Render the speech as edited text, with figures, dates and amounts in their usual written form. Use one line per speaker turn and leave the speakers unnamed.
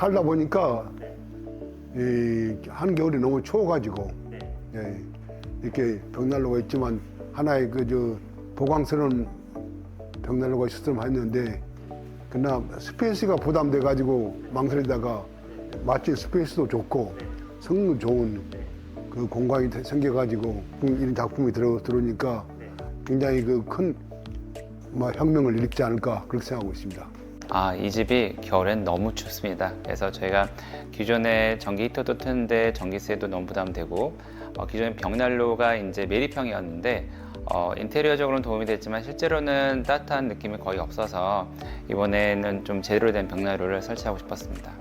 살다 보니까 이 한겨울이 너무 추워가지고 예, 이렇게 벽난로가 있지만 하나의 보강스러운 벽난로가 있었으면 했는데 그러나 스페이스가 부담돼가지고 망설이다가 마치 스페이스도 좋고 성능 좋은 그 공간이 생겨가지고 이런 작품이 들어오니까 굉장히 큰 혁명을 일으키지 않을까 그렇게 생각하고 있습니다.
이 집이 겨울엔 너무 춥습니다. 그래서 저희가 기존에 전기 히터도 트는데 전기세도 너무 부담되고 기존에 벽난로가 이제 매립형이었는데 인테리어적으로는 도움이 됐지만 실제로는 따뜻한 느낌이 거의 없어서 이번에는 좀 제대로 된 벽난로를 설치하고 싶었습니다.